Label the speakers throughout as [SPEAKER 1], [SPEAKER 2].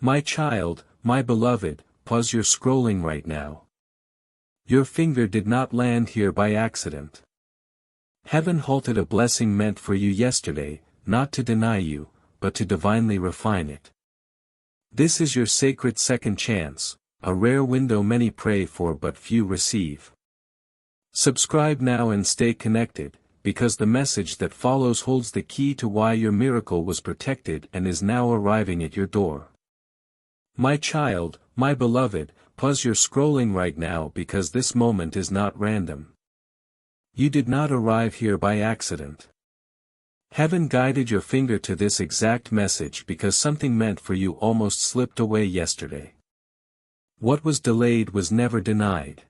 [SPEAKER 1] My child, my beloved, pause your scrolling right now. Your finger did not land here by accident. Heaven halted a blessing meant for you yesterday, not to deny you, but to divinely refine it. This is your sacred second chance, a rare window many pray for but few receive. Subscribe now and stay connected, because the message that follows holds the key to why your miracle was protected and is now arriving at your door. My child, my beloved, pause your scrolling right now because this moment is not random. You did not arrive here by accident. Heaven guided your finger to this exact message because something meant for you almost slipped away yesterday. What was delayed was never denied.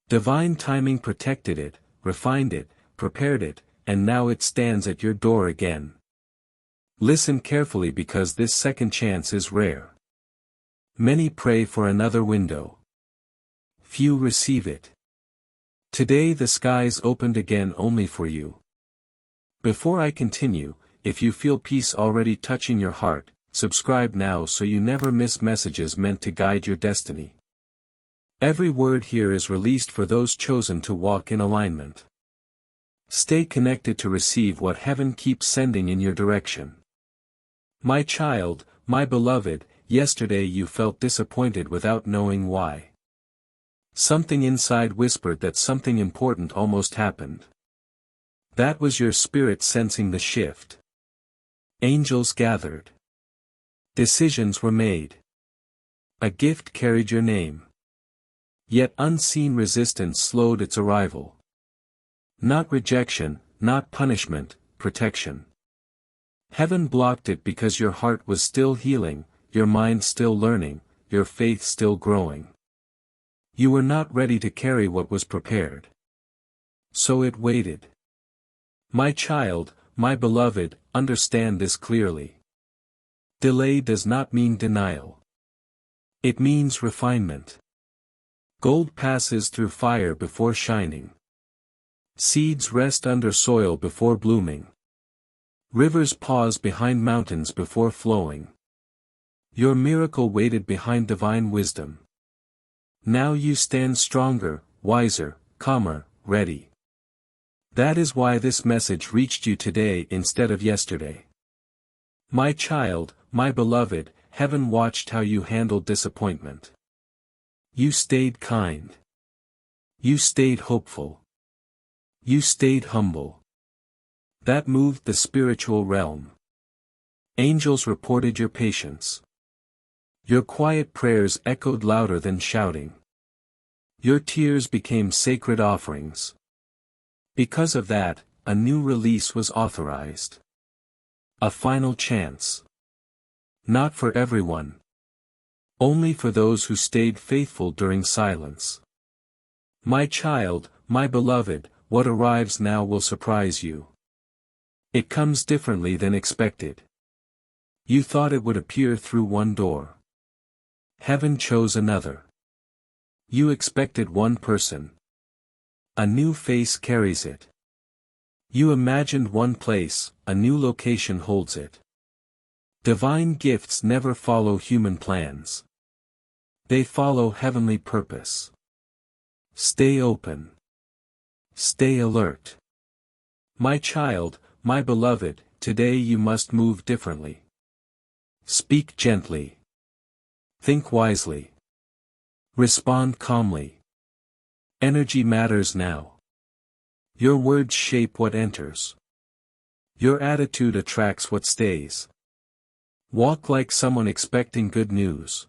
[SPEAKER 1] Divine timing protected it, refined it, prepared it, and now it stands at your door again. Listen carefully because this second chance is rare. Many pray for another window. Few receive it. Today the skies opened again only for you. Before I continue, if you feel peace already touching your heart, subscribe now so you never miss messages meant to guide your destiny. Every word here is released for those chosen to walk in alignment. Stay connected to receive what heaven keeps sending in your direction. My child, my beloved, yesterday you felt disappointed without knowing why. Something inside whispered that something important almost happened. That was your spirit sensing the shift. Angels gathered. Decisions were made. A gift carried your name. Yet unseen resistance slowed its arrival. Not rejection, not punishment, protection. Heaven blocked it because your heart was still healing, your mind still learning, your faith still growing. You were not ready to carry what was prepared. So it waited. My child, my beloved, understand this clearly. Delay does not mean denial. It means refinement. Gold passes through fire before shining. Seeds rest under soil before blooming. Rivers pause behind mountains before flowing. Your miracle waited behind divine wisdom. Now you stand stronger, wiser, calmer, ready. That is why this message reached you today instead of yesterday. My child, my beloved, heaven watched how you handled disappointment. You stayed kind. You stayed hopeful. You stayed humble. That moved the spiritual realm. Angels reported your patience. Your quiet prayers echoed louder than shouting. Your tears became sacred offerings. Because of that, a new release was authorized. A final chance. Not for everyone. Only for those who stayed faithful during silence. My child, my beloved, what arrives now will surprise you. It comes differently than expected. You thought it would appear through one door. Heaven chose another. You expected one person. A new face carries it. You imagined one place, a new location holds it. Divine gifts never follow human plans. They follow heavenly purpose. Stay open. Stay alert. My child, my beloved, today you must move differently. Speak gently. Think wisely. Respond calmly. Energy matters now. Your words shape what enters. Your attitude attracts what stays. Walk like someone expecting good news.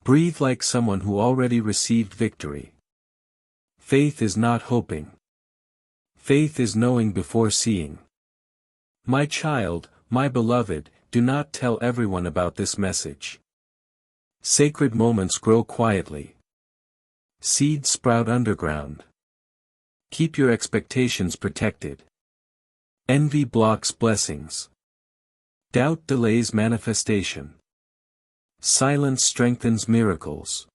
[SPEAKER 1] Breathe like someone who already received victory. Faith is not hoping. Faith is knowing before seeing. My child, my beloved, do not tell everyone about this message. Sacred moments grow quietly. Seeds sprout underground. Keep your expectations protected. Envy blocks blessings. Doubt delays manifestation. Silence strengthens miracles.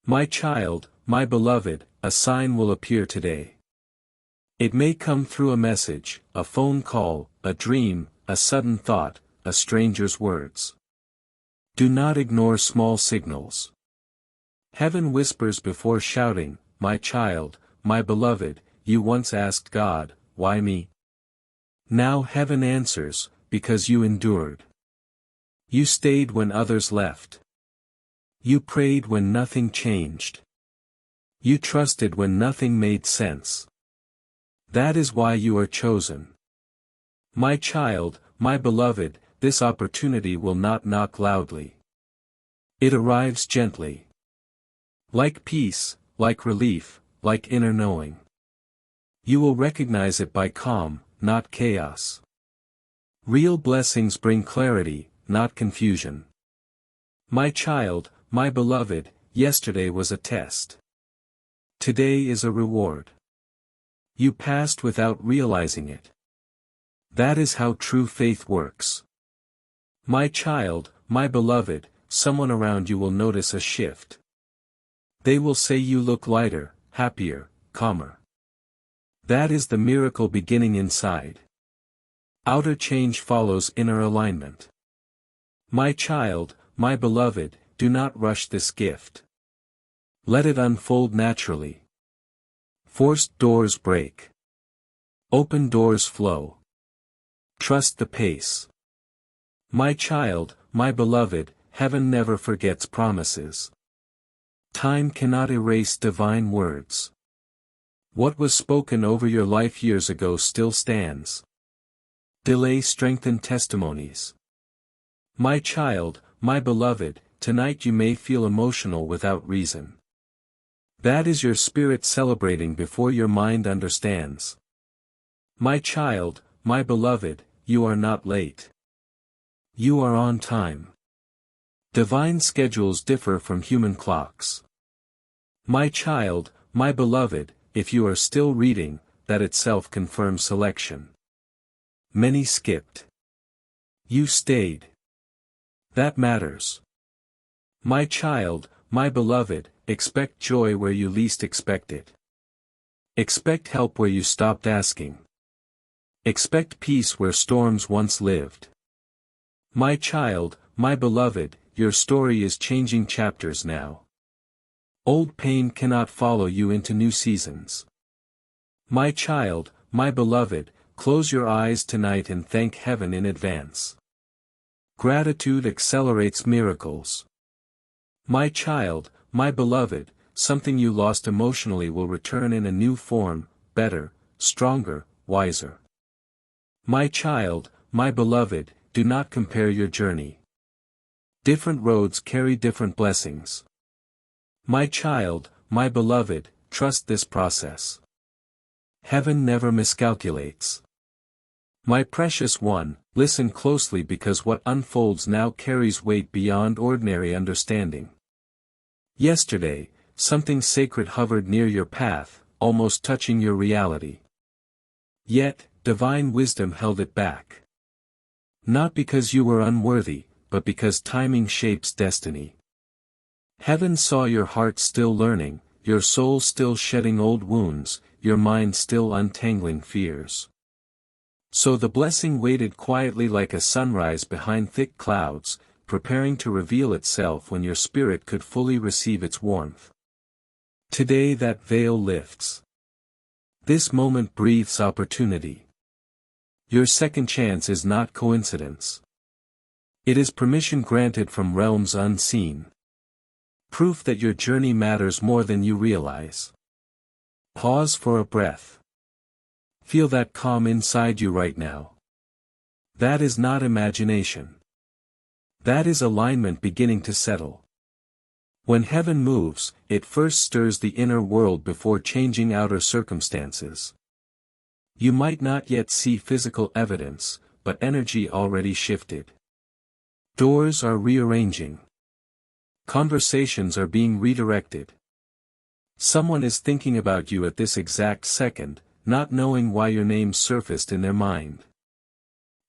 [SPEAKER 1] My child, my beloved, a sign will appear today. It may come through a message, a phone call, a dream, a sudden thought, a stranger's words. Do not ignore small signals. Heaven whispers before shouting, "My child, my beloved, you once asked God, why me?" Now heaven answers, because you endured. You stayed when others left. You prayed when nothing changed. You trusted when nothing made sense. That is why you are chosen. My child, my beloved, this opportunity will not knock loudly. It arrives gently. Like peace, like relief, like inner knowing. You will recognize it by calm, not chaos. Real blessings bring clarity, not confusion. My child, my beloved, yesterday was a test. Today is a reward. You passed without realizing it. That is how true faith works. My child, my beloved, someone around you will notice a shift. They will say you look lighter, happier, calmer. That is the miracle beginning inside. Outer change follows inner alignment. My child, my beloved, do not rush this gift. Let it unfold naturally. Forced doors break. Open doors flow. Trust the pace. My child, my beloved, heaven never forgets promises. Time cannot erase divine words. What was spoken over your life years ago still stands. Delay strengthened testimonies. My child, my beloved, tonight you may feel emotional without reason. That is your spirit celebrating before your mind understands. My child, my beloved, you are not late. You are on time. Divine schedules differ from human clocks. My child, my beloved, if you are still reading, that itself confirms selection. Many skipped. You stayed. That matters. My child, my beloved, expect joy where you least expect it. Expect help where you stopped asking. Expect peace where storms once lived. My child, my beloved, your story is changing chapters now. Old pain cannot follow you into new seasons. My child, my beloved, close your eyes tonight and thank heaven in advance. Gratitude accelerates miracles. My child, my beloved, something you lost emotionally will return in a new form, better, stronger, wiser. My child, my beloved, do not compare your journey. Different roads carry different blessings. My child, my beloved, trust this process. Heaven never miscalculates. My precious one, listen closely because what unfolds now carries weight beyond ordinary understanding. Yesterday, something sacred hovered near your path, almost touching your reality. Yet, divine wisdom held it back. Not because you were unworthy, but because timing shapes destiny. Heaven saw your heart still learning, your soul still shedding old wounds, your mind still untangling fears. So the blessing waited quietly like a sunrise behind thick clouds, preparing to reveal itself when your spirit could fully receive its warmth. Today that veil lifts. This moment breathes opportunity. Your second chance is not coincidence. It is permission granted from realms unseen. Proof that your journey matters more than you realize. Pause for a breath. Feel that calm inside you right now. That is not imagination. That is alignment beginning to settle. When heaven moves, it first stirs the inner world before changing outer circumstances. You might not yet see physical evidence, but energy already shifted. Doors are rearranging. Conversations are being redirected. Someone is thinking about you at this exact second, not knowing why your name surfaced in their mind.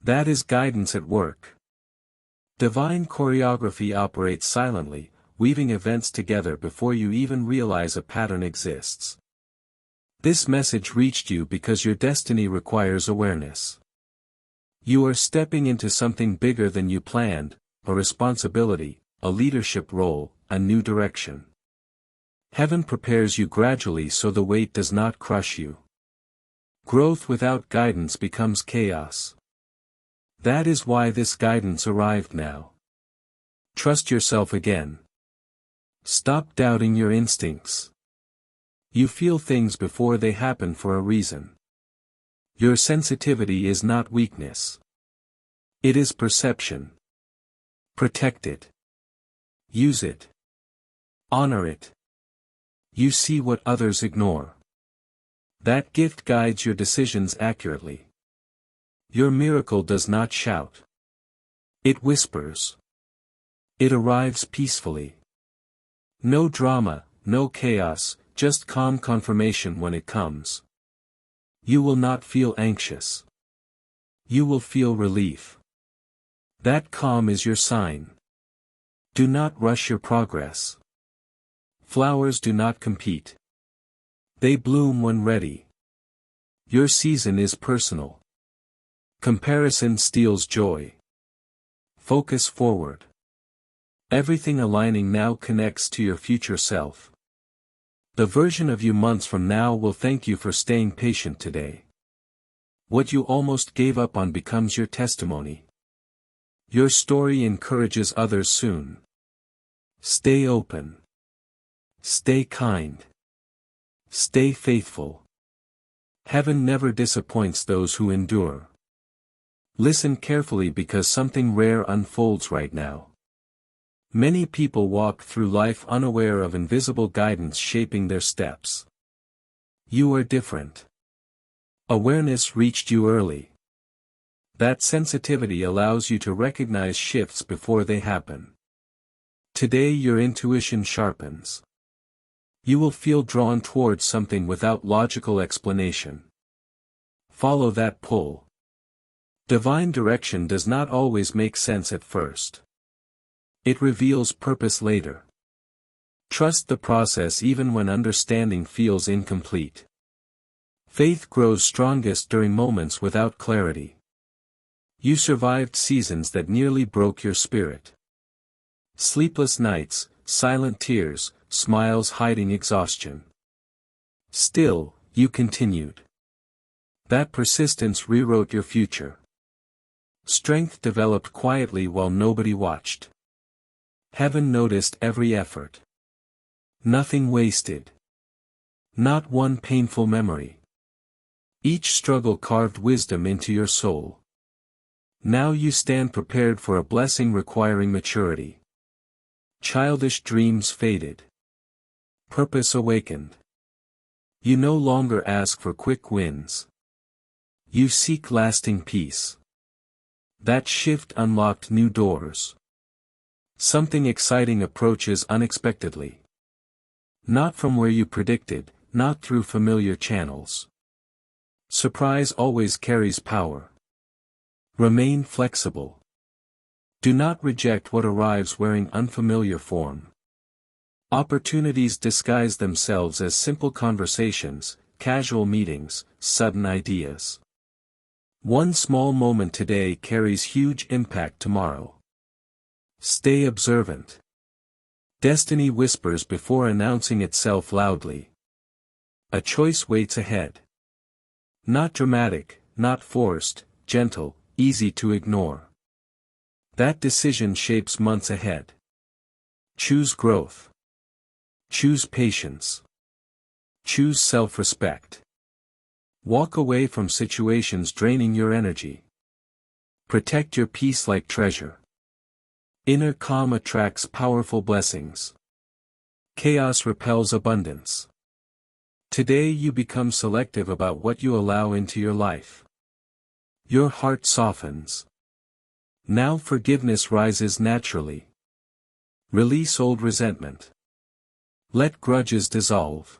[SPEAKER 1] That is guidance at work. Divine choreography operates silently, weaving events together before you even realize a pattern exists. This message reached you because your destiny requires awareness. You are stepping into something bigger than you planned, a responsibility, a leadership role, a new direction. Heaven prepares you gradually so the weight does not crush you. Growth without guidance becomes chaos. That is why this guidance arrived now. Trust yourself again. Stop doubting your instincts. You feel things before they happen for a reason. Your sensitivity is not weakness. It is perception. Protect it. Use it. Honor it. You see what others ignore. That gift guides your decisions accurately. Your miracle does not shout. It whispers. It arrives peacefully. No drama, no chaos, just calm confirmation when it comes. You will not feel anxious. You will feel relief. That calm is your sign. Do not rush your progress. Flowers do not compete. They bloom when ready. Your season is personal. Comparison steals joy. Focus forward. Everything aligning now connects to your future self. The version of you months from now will thank you for staying patient today. What you almost gave up on becomes your testimony. Your story encourages others soon. Stay open. Stay kind. Stay faithful. Heaven never disappoints those who endure. Listen carefully because something rare unfolds right now. Many people walk through life unaware of invisible guidance shaping their steps. You are different. Awareness reached you early. That sensitivity allows you to recognize shifts before they happen. Today your intuition sharpens. You will feel drawn towards something without logical explanation. Follow that pull. Divine direction does not always make sense at first. It reveals purpose later. Trust the process even when understanding feels incomplete. Faith grows strongest during moments without clarity. You survived seasons that nearly broke your spirit. Sleepless nights, silent tears, smiles hiding exhaustion. Still, you continued. That persistence rewrote your future. Strength developed quietly while nobody watched. Heaven noticed every effort. Nothing wasted. Not one painful memory. Each struggle carved wisdom into your soul. Now you stand prepared for a blessing requiring maturity. Childish dreams faded. Purpose awakened. You no longer ask for quick wins. You seek lasting peace. That shift unlocked new doors. Something exciting approaches unexpectedly. Not from where you predicted, not through familiar channels. Surprise always carries power. Remain flexible. Do not reject what arrives wearing unfamiliar form. Opportunities disguise themselves as simple conversations, casual meetings, sudden ideas. One small moment today carries huge impact tomorrow. Stay observant. Destiny whispers before announcing itself loudly. A choice waits ahead. Not dramatic, not forced, gentle, easy to ignore. That decision shapes months ahead. Choose growth. Choose patience. Choose self-respect. Walk away from situations draining your energy. Protect your peace like treasure. Inner calm attracts powerful blessings. Chaos repels abundance. Today you become selective about what you allow into your life. Your heart softens. Now forgiveness rises naturally. Release old resentment. Let grudges dissolve.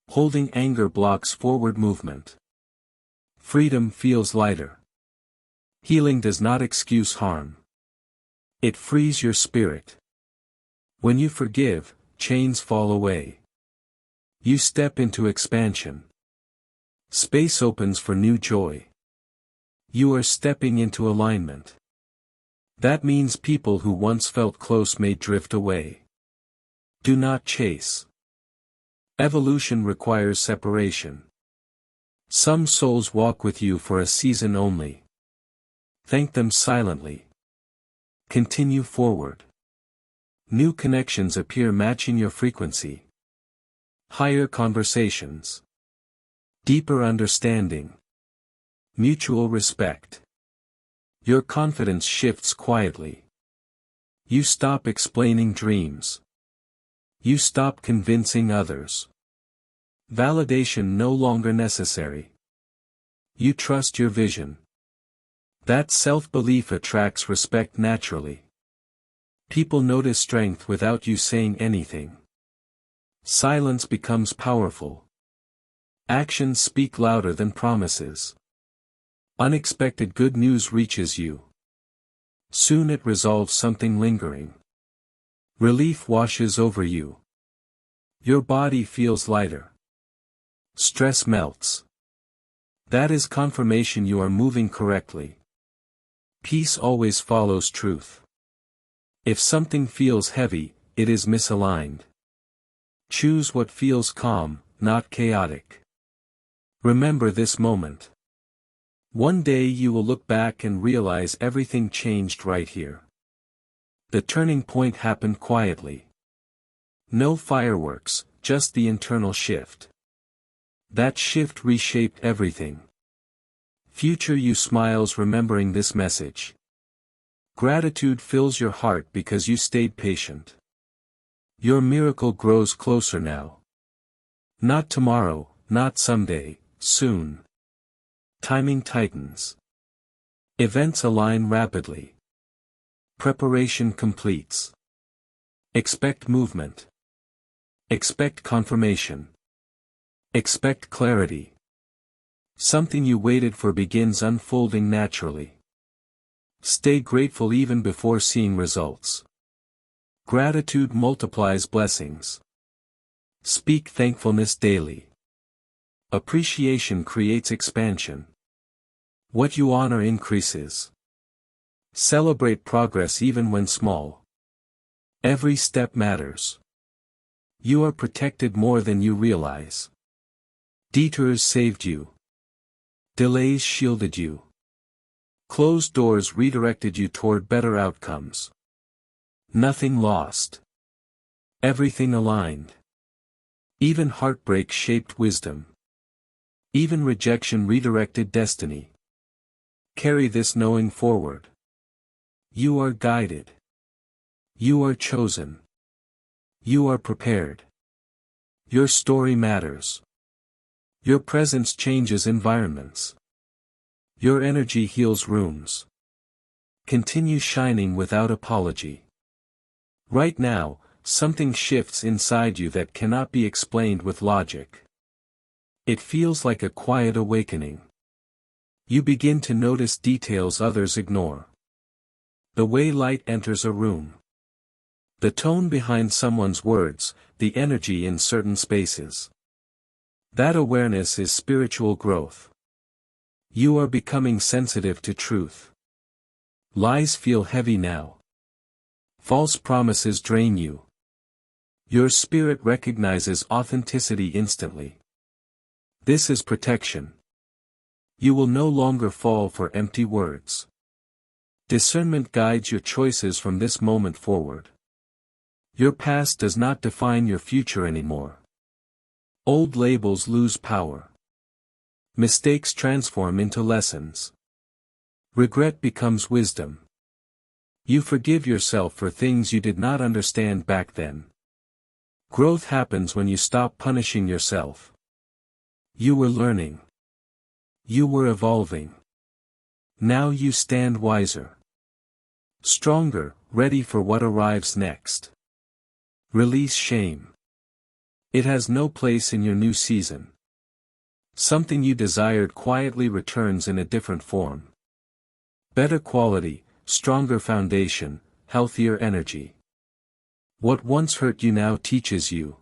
[SPEAKER 1] Holding anger blocks forward movement. Freedom feels lighter. Healing does not excuse harm. It frees your spirit. When you forgive, chains fall away. You step into expansion. Space opens for new joy. You are stepping into alignment. That means people who once felt close may drift away. Do not chase. Evolution requires separation. Some souls walk with you for a season only. Thank them silently. Continue forward. New connections appear matching your frequency. Higher conversations. Deeper understanding. Mutual respect. Your confidence shifts quietly. You stop explaining dreams. You stop convincing others. Validation no longer necessary. You trust your vision. That self-belief attracts respect naturally. People notice strength without you saying anything. Silence becomes powerful. Actions speak louder than promises. Unexpected good news reaches you. Soon it resolves something lingering. Relief washes over you. Your body feels lighter. Stress melts. That is confirmation you are moving correctly. Peace always follows truth. If something feels heavy, it is misaligned. Choose what feels calm, not chaotic. Remember this moment. One day you will look back and realize everything changed right here. The turning point happened quietly. No fireworks, just the internal shift. That shift reshaped everything. Future you smiles remembering this message. Gratitude fills your heart because you stayed patient. Your miracle grows closer now. Not tomorrow, not someday, soon. Timing tightens. Events align rapidly. Preparation completes. Expect movement. Expect confirmation. Expect clarity. Something you waited for begins unfolding naturally. Stay grateful even before seeing results. Gratitude multiplies blessings. Speak thankfulness daily. Appreciation creates expansion. What you honor increases. Celebrate progress even when small. Every step matters. You are protected more than you realize. Detours saved you. Delays shielded you. Closed doors redirected you toward better outcomes. Nothing lost. Everything aligned. Even heartbreak shaped wisdom. Even rejection redirected destiny. Carry this knowing forward. You are guided. You are chosen. You are prepared. Your story matters. Your presence changes environments. Your energy heals rooms. Continue shining without apology. Right now, something shifts inside you that cannot be explained with logic. It feels like a quiet awakening. You begin to notice details others ignore. The way light enters a room. The tone behind someone's words, the energy in certain spaces. That awareness is spiritual growth. You are becoming sensitive to truth. Lies feel heavy now. False promises drain you. Your spirit recognizes authenticity instantly. This is protection. You will no longer fall for empty words. Discernment guides your choices from this moment forward. Your past does not define your future anymore. Old labels lose power. Mistakes transform into lessons. Regret becomes wisdom. You forgive yourself for things you did not understand back then. Growth happens when you stop punishing yourself. You were learning. You were evolving. Now you stand wiser. Stronger, ready for what arrives next. Release shame. It has no place in your new season. Something you desired quietly returns in a different form. Better quality, stronger foundation, healthier energy. What once hurt you now teaches you.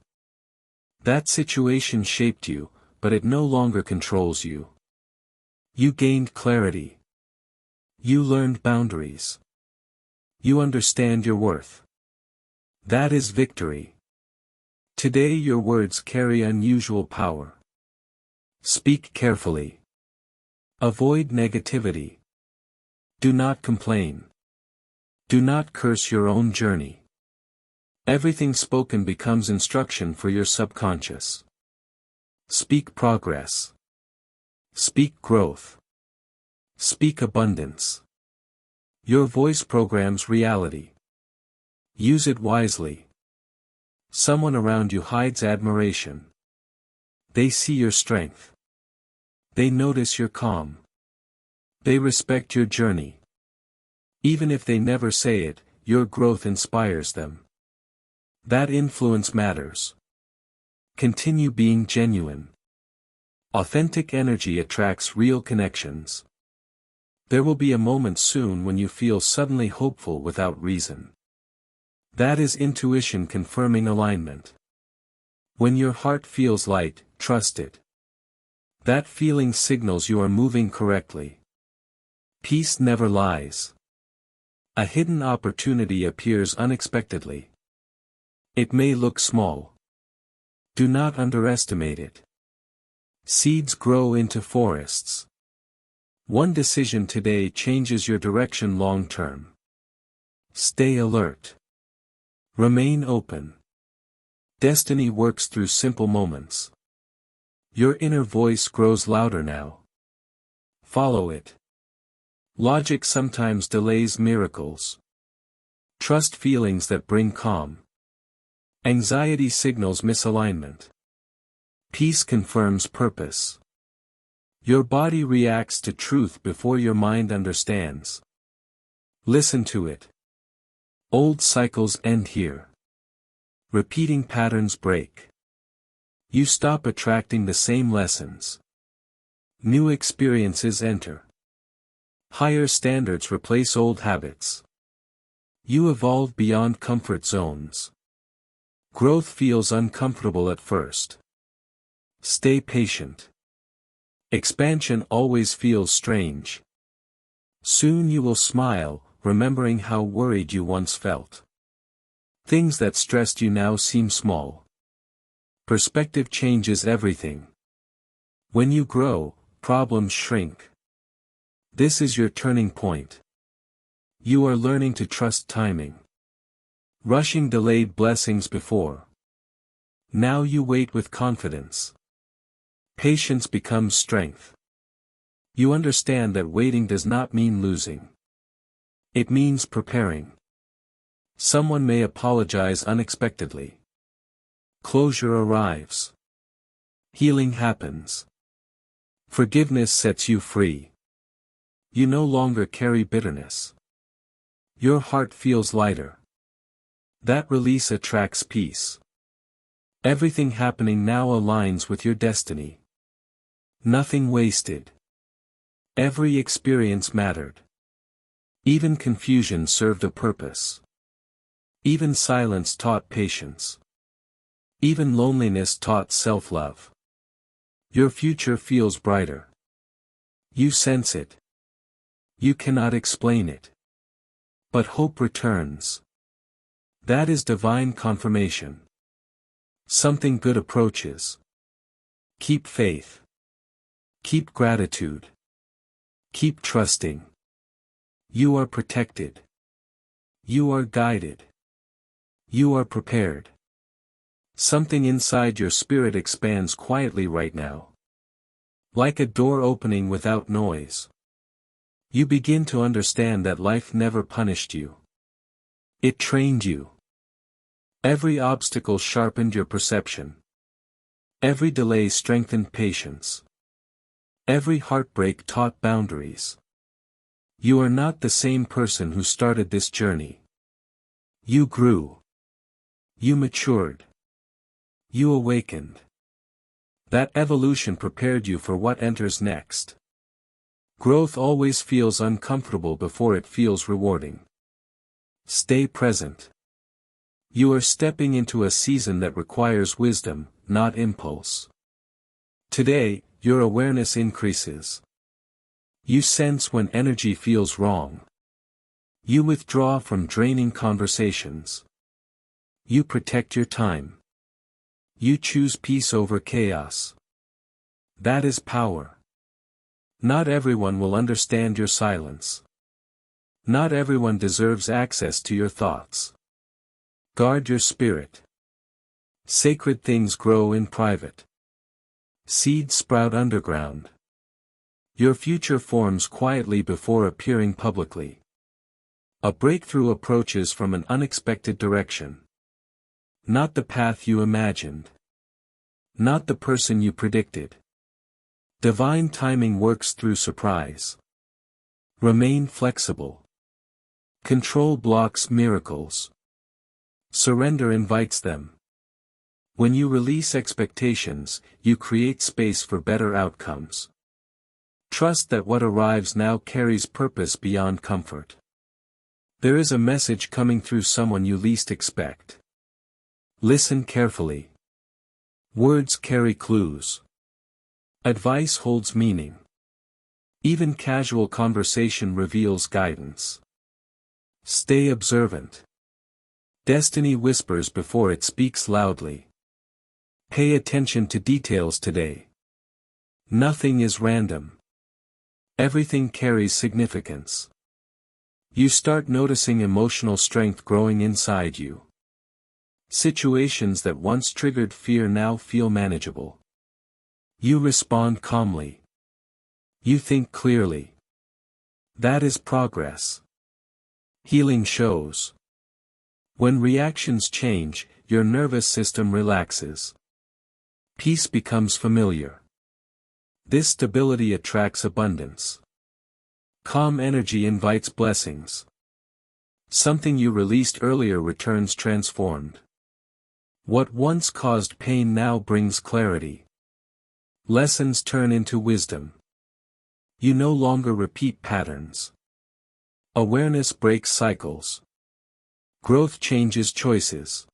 [SPEAKER 1] That situation shaped you, but it no longer controls you. You gained clarity. You learned boundaries. You understand your worth. That is victory. Today your words carry unusual power. Speak carefully. Avoid negativity. Do not complain. Do not curse your own journey. Everything spoken becomes instruction for your subconscious. Speak progress. Speak growth. Speak abundance. Your voice programs reality. Use it wisely. Someone around you hides admiration. They see your strength. They notice your calm. They respect your journey. Even if they never say it, your growth inspires them. That influence matters. Continue being genuine. Authentic energy attracts real connections. There will be a moment soon when you feel suddenly hopeful without reason. That is intuition confirming alignment. When your heart feels light, trust it. That feeling signals you are moving correctly. Peace never lies. A hidden opportunity appears unexpectedly. It may look small. Do not underestimate it. Seeds grow into forests. One decision today changes your direction long term. Stay alert. Remain open. Destiny works through simple moments. Your inner voice grows louder now. Follow it. Logic sometimes delays miracles. Trust feelings that bring calm. Anxiety signals misalignment. Peace confirms purpose. Your body reacts to truth before your mind understands. Listen to it. Old cycles end here. Repeating patterns break. You stop attracting the same lessons. New experiences enter. Higher standards replace old habits. You evolve beyond comfort zones. Growth feels uncomfortable at first. Stay patient. Expansion always feels strange. Soon you will smile, remembering how worried you once felt. Things that stressed you now seem small. Perspective changes everything. When you grow, problems shrink. This is your turning point. You are learning to trust timing. Rushing delayed blessings before. Now you wait with confidence. Patience becomes strength. You understand that waiting does not mean losing. It means preparing. Someone may apologize unexpectedly. Closure arrives. Healing happens. Forgiveness sets you free. You no longer carry bitterness. Your heart feels lighter. That release attracts peace. Everything happening now aligns with your destiny. Nothing wasted. Every experience mattered. Even confusion served a purpose. Even silence taught patience. Even loneliness taught self-love. Your future feels brighter. You sense it. You cannot explain it. But hope returns. That is divine confirmation. Something good approaches. Keep faith. Keep gratitude. Keep trusting. You are protected. You are guided. You are prepared. Something inside your spirit expands quietly right now. Like a door opening without noise. You begin to understand that life never punished you. It trained you. Every obstacle sharpened your perception. Every delay strengthened patience. Every heartbreak taught boundaries. You are not the same person who started this journey. You grew. You matured. You awakened. That evolution prepared you for what enters next. Growth always feels uncomfortable before it feels rewarding. Stay present. You are stepping into a season that requires wisdom, not impulse. Today, your awareness increases. You sense when energy feels wrong. You withdraw from draining conversations. You protect your time. You choose peace over chaos. That is power. Not everyone will understand your silence. Not everyone deserves access to your thoughts. Guard your spirit. Sacred things grow in private. Seeds sprout underground. Your future forms quietly before appearing publicly. A breakthrough approaches from an unexpected direction. Not the path you imagined. Not the person you predicted. Divine timing works through surprise. Remain flexible. Control blocks miracles. Surrender invites them. When you release expectations, you create space for better outcomes. Trust that what arrives now carries purpose beyond comfort. There is a message coming through someone you least expect. Listen carefully. Words carry clues. Advice holds meaning. Even casual conversation reveals guidance. Stay observant. Destiny whispers before it speaks loudly. Pay attention to details today. Nothing is random. Everything carries significance. You start noticing emotional strength growing inside you. Situations that once triggered fear now feel manageable. You respond calmly. You think clearly. That is progress. Healing shows. When reactions change, your nervous system relaxes. Peace becomes familiar. This stability attracts abundance. Calm energy invites blessings. Something you released earlier returns transformed. What once caused pain now brings clarity. Lessons turn into wisdom. You no longer repeat patterns. Awareness breaks cycles. Growth changes choices.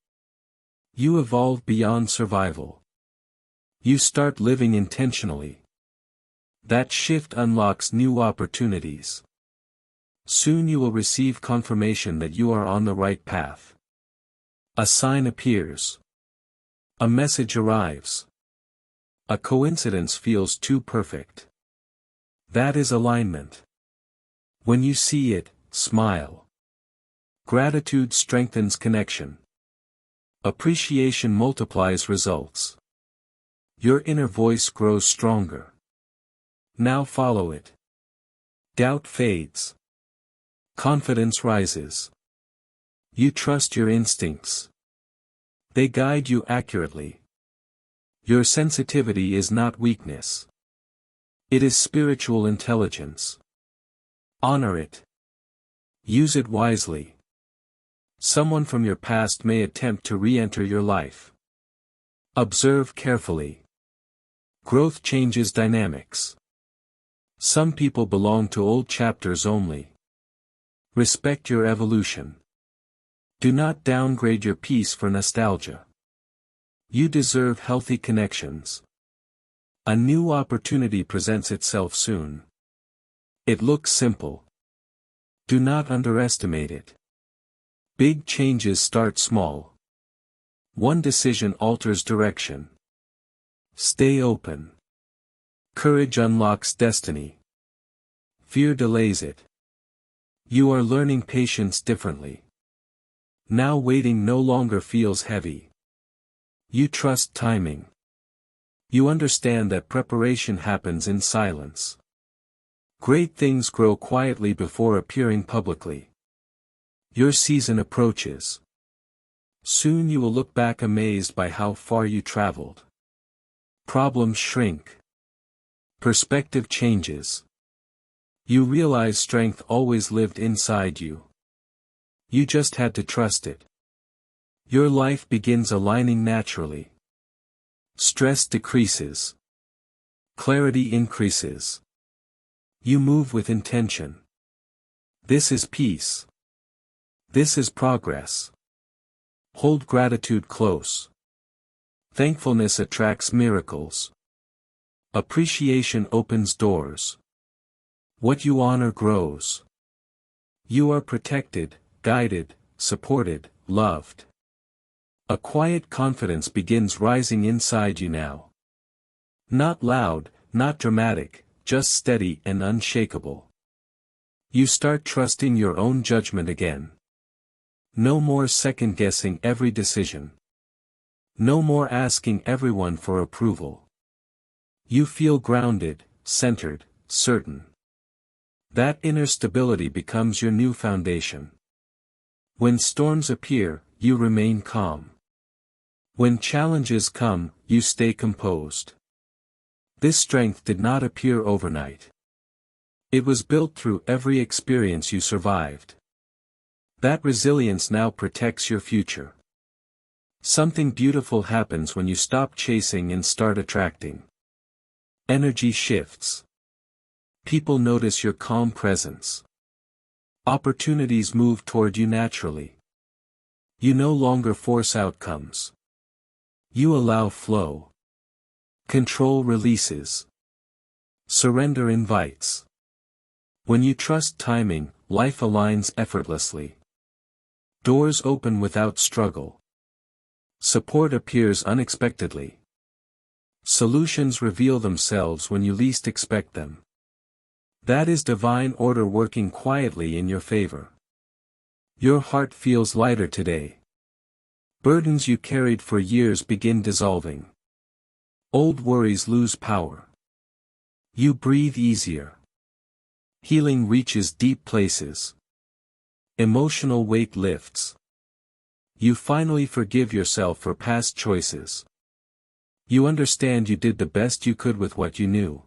[SPEAKER 1] You evolve beyond survival. You start living intentionally. That shift unlocks new opportunities. Soon you will receive confirmation that you are on the right path. A sign appears. A message arrives. A coincidence feels too perfect. That is alignment. When you see it, smile. Gratitude strengthens connection. Appreciation multiplies results. Your inner voice grows stronger. Now follow it. Doubt fades. Confidence rises. You trust your instincts. They guide you accurately. Your sensitivity is not weakness. It is spiritual intelligence. Honor it. Use it wisely. Someone from your past may attempt to re-enter your life. Observe carefully. Growth changes dynamics. Some people belong to old chapters only. Respect your evolution. Do not downgrade your peace for nostalgia. You deserve healthy connections. A new opportunity presents itself soon. It looks simple. Do not underestimate it. Big changes start small. One decision alters direction. Stay open. Courage unlocks destiny. Fear delays it. You are learning patience differently. Now waiting no longer feels heavy. You trust timing. You understand that preparation happens in silence. Great things grow quietly before appearing publicly. Your season approaches. Soon you will look back amazed by how far you traveled. Problems shrink. Perspective changes. You realize strength always lived inside you. You just had to trust it. Your life begins aligning naturally. Stress decreases. Clarity increases. You move with intention. This is peace. This is progress. Hold gratitude close. Thankfulness attracts miracles. Appreciation opens doors. What you honor grows. You are protected, guided, supported, loved. A quiet confidence begins rising inside you now. Not loud, not dramatic, just steady and unshakable. You start trusting your own judgment again. No more second-guessing every decision. No more asking everyone for approval. You feel grounded, centered, certain. That inner stability becomes your new foundation. When storms appear, you remain calm. When challenges come, you stay composed. This strength did not appear overnight. It was built through every experience you survived. That resilience now protects your future. Something beautiful happens when you stop chasing and start attracting. Energy shifts. People notice your calm presence. Opportunities move toward you naturally. You no longer force outcomes. You allow flow. Control releases. Surrender invites. When you trust timing, life aligns effortlessly. Doors open without struggle. Support appears unexpectedly. Solutions reveal themselves when you least expect them. That is divine order working quietly in your favor. Your heart feels lighter today. Burdens you carried for years begin dissolving. Old worries lose power. You breathe easier. Healing reaches deep places. Emotional weight lifts. You finally forgive yourself for past choices. You understand you did the best you could with what you knew.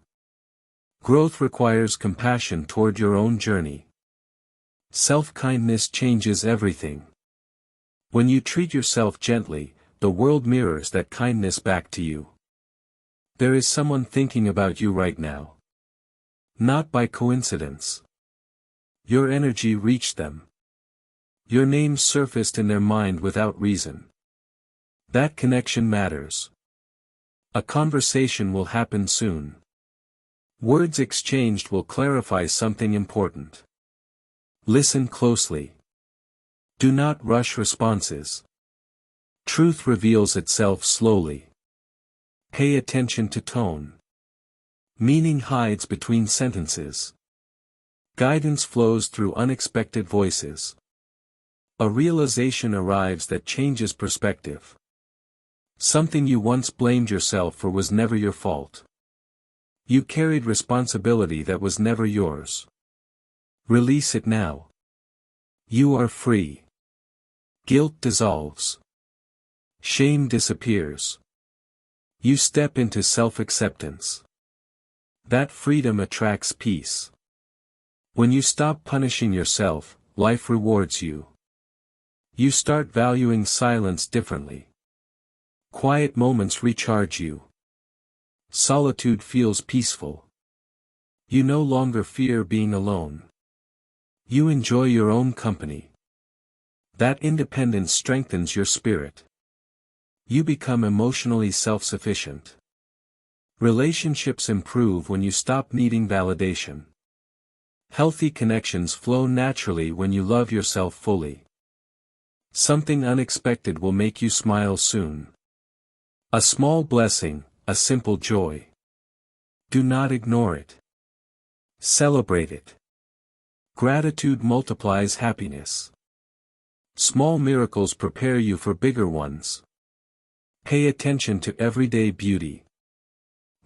[SPEAKER 1] Growth requires compassion toward your own journey. Self-kindness changes everything. When you treat yourself gently, the world mirrors that kindness back to you. There is someone thinking about you right now. Not by coincidence. Your energy reached them. Your name surfaced in their mind without reason. That connection matters. A conversation will happen soon. Words exchanged will clarify something important. Listen closely. Do not rush responses. Truth reveals itself slowly. Pay attention to tone. Meaning hides between sentences. Guidance flows through unexpected voices. A realization arrives that changes perspective. Something you once blamed yourself for was never your fault. You carried responsibility that was never yours. Release it now. You are free. Guilt dissolves. Shame disappears. You step into self-acceptance. That freedom attracts peace. When you stop punishing yourself, life rewards you. You start valuing silence differently. Quiet moments recharge you. Solitude feels peaceful. You no longer fear being alone. You enjoy your own company. That independence strengthens your spirit. You become emotionally self-sufficient. Relationships improve when you stop needing validation. Healthy connections flow naturally when you love yourself fully. Something unexpected will make you smile soon. A small blessing, a simple joy. Do not ignore it. Celebrate it. Gratitude multiplies happiness. Small miracles prepare you for bigger ones. Pay attention to everyday beauty.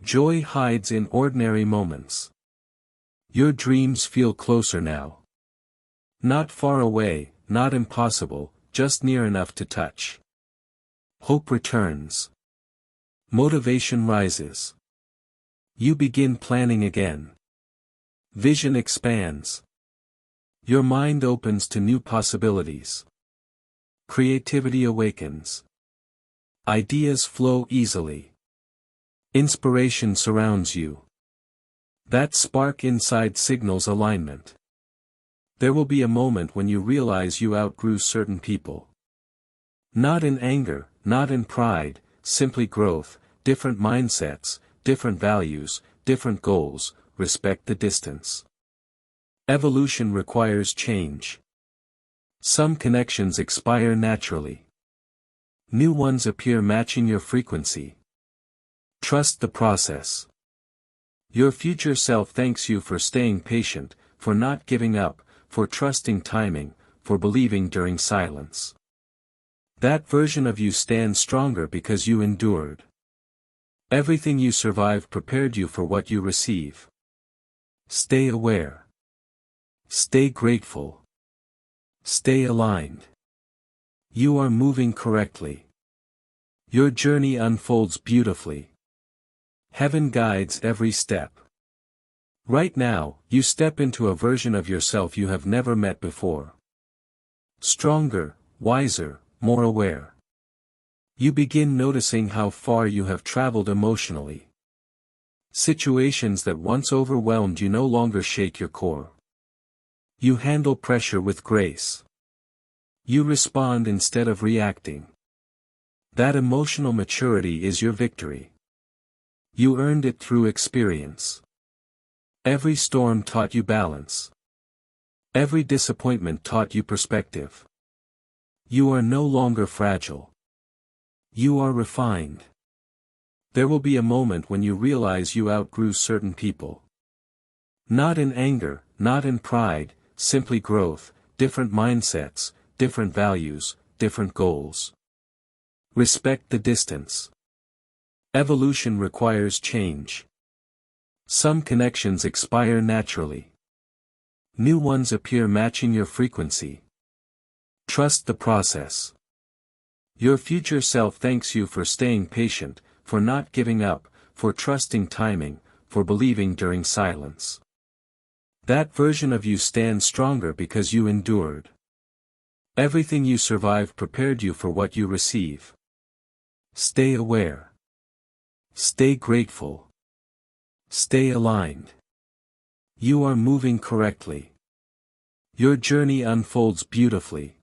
[SPEAKER 1] Joy hides in ordinary moments. Your dreams feel closer now. Not far away, not impossible, just near enough to touch. Hope returns. Motivation rises. You begin planning again. Vision expands. Your mind opens to new possibilities. Creativity awakens. Ideas flow easily. Inspiration surrounds you. That spark inside signals alignment. There will be a moment when you realize you outgrew certain people. Not in anger, not in pride, simply growth, different mindsets, different values, different goals. Respect the distance. Evolution requires change. Some connections expire naturally. New ones appear matching your frequency. Trust the process. Your future self thanks you for staying patient, for not giving up, for trusting timing, for believing during silence. That version of you stands stronger because you endured. Everything you survived prepared you for what you receive. Stay aware. Stay grateful. Stay aligned. You are moving correctly. Your journey unfolds beautifully. Heaven guides every step. Right now, you step into a version of yourself you have never met before. Stronger, wiser, more aware. You begin noticing how far you have traveled emotionally. Situations that once overwhelmed you no longer shake your core. You handle pressure with grace. You respond instead of reacting. That emotional maturity is your victory. You earned it through experience. Every storm taught you balance. Every disappointment taught you perspective. You are no longer fragile. You are refined. There will be a moment when you realize you outgrew certain people. Not in anger, not in pride, simply growth, different mindsets, different values, different goals. Respect the distance. Evolution requires change. Some connections expire naturally. New ones appear matching your frequency. Trust the process. Your future self thanks you for staying patient, for not giving up, for trusting timing, for believing during silence. That version of you stands stronger because you endured. Everything you survived prepared you for what you receive. Stay aware. Stay grateful. Stay aligned. You are moving correctly. Your journey unfolds beautifully.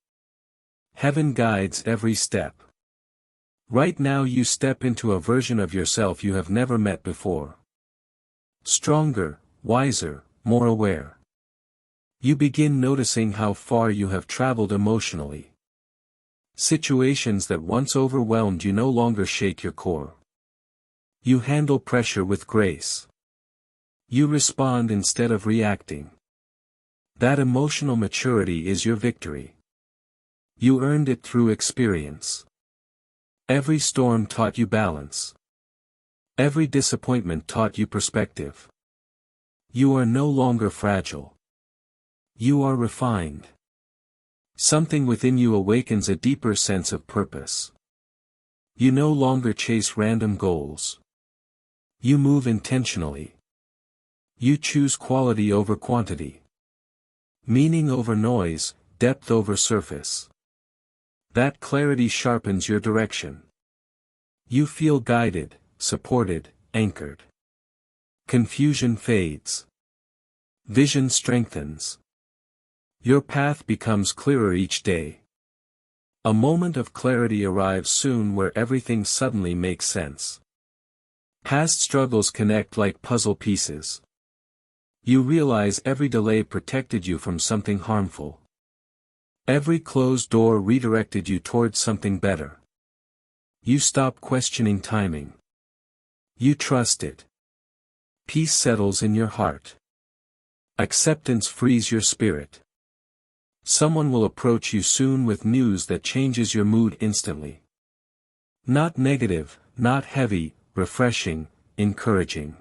[SPEAKER 1] Heaven guides every step. Right now you step into a version of yourself you have never met before. Stronger, wiser, more aware. You begin noticing how far you have traveled emotionally. Situations that once overwhelmed you no longer shake your core. You handle pressure with grace. You respond instead of reacting. That emotional maturity is your victory. You earned it through experience. Every storm taught you balance. Every disappointment taught you perspective. You are no longer fragile. You are refined. Something within you awakens a deeper sense of purpose. You no longer chase random goals. You move intentionally. You choose quality over quantity. Meaning over noise, depth over surface. That clarity sharpens your direction. You feel guided, supported, anchored. Confusion fades. Vision strengthens. Your path becomes clearer each day. A moment of clarity arrives soon where everything suddenly makes sense. Past struggles connect like puzzle pieces. You realize every delay protected you from something harmful. Every closed door redirected you towards something better. You stop questioning timing. You trust it. Peace settles in your heart. Acceptance frees your spirit. Someone will approach you soon with news that changes your mood instantly. Not negative, not heavy, refreshing, encouraging.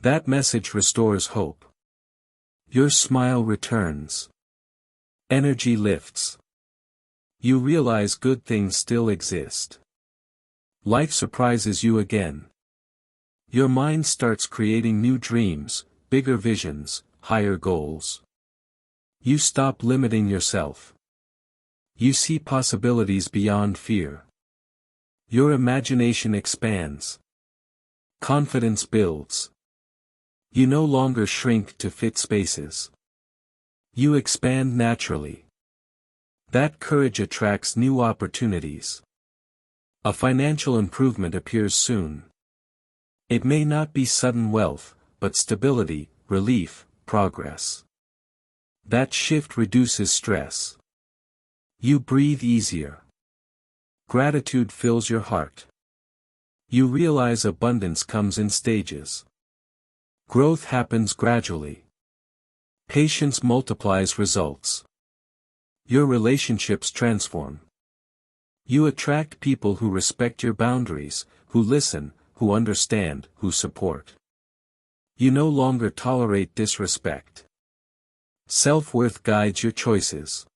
[SPEAKER 1] That message restores hope. Your smile returns. Energy lifts. You realize good things still exist. Life surprises you again. Your mind starts creating new dreams, bigger visions, higher goals. You stop limiting yourself. You see possibilities beyond fear. Your imagination expands. Confidence builds. You no longer shrink to fit spaces. You expand naturally. That courage attracts new opportunities. A financial improvement appears soon. It may not be sudden wealth, but stability, relief, progress. That shift reduces stress. You breathe easier. Gratitude fills your heart. You realize abundance comes in stages. Growth happens gradually. Patience multiplies results. Your relationships transform. You attract people who respect your boundaries, who listen, who understand, who support. You no longer tolerate disrespect. Self-worth guides your choices.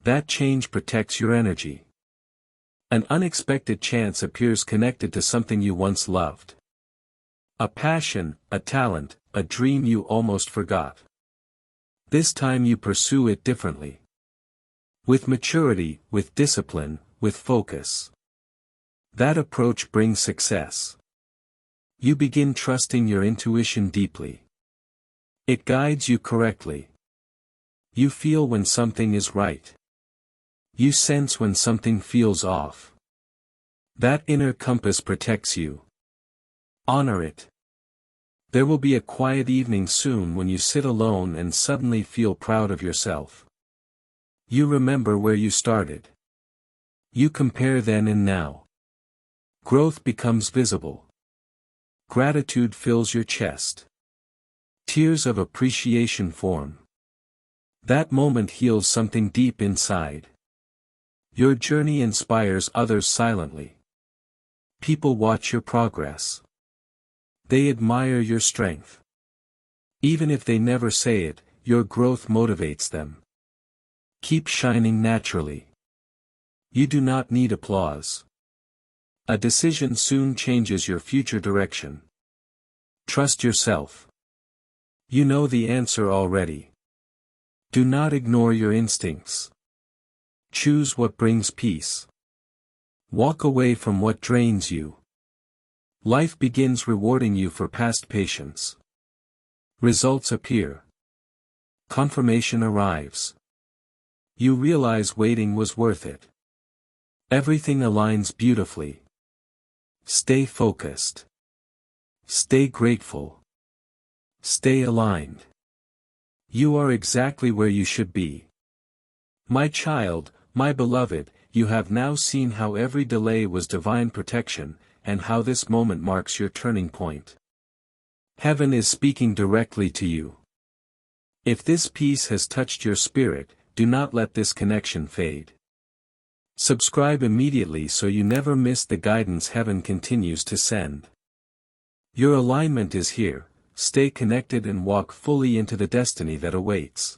[SPEAKER 1] That change protects your energy. An unexpected chance appears connected to something you once loved. A passion, a talent, a dream you almost forgot. This time you pursue it differently. With maturity, with discipline, with focus. That approach brings success. You begin trusting your intuition deeply. It guides you correctly. You feel when something is right. You sense when something feels off. That inner compass protects you. Honor it. There will be a quiet evening soon when you sit alone and suddenly feel proud of yourself. You remember where you started. You compare then and now. Growth becomes visible. Gratitude fills your chest. Tears of appreciation form. That moment heals something deep inside. Your journey inspires others silently. People watch your progress. They admire your strength. Even if they never say it, your growth motivates them. Keep shining naturally. You do not need applause. A decision soon changes your future direction. Trust yourself. You know the answer already. Do not ignore your instincts. Choose what brings peace. Walk away from what drains you. Life begins rewarding you for past patience. Results appear. Confirmation arrives. You realize waiting was worth it. Everything aligns beautifully. Stay focused. Stay grateful. Stay aligned. You are exactly where you should be. My child, my beloved, you have now seen how every delay was divine protection, and how this moment marks your turning point. Heaven is speaking directly to you. If this peace has touched your spirit, do not let this connection fade. Subscribe immediately so you never miss the guidance heaven continues to send. Your alignment is here, stay connected and walk fully into the destiny that awaits.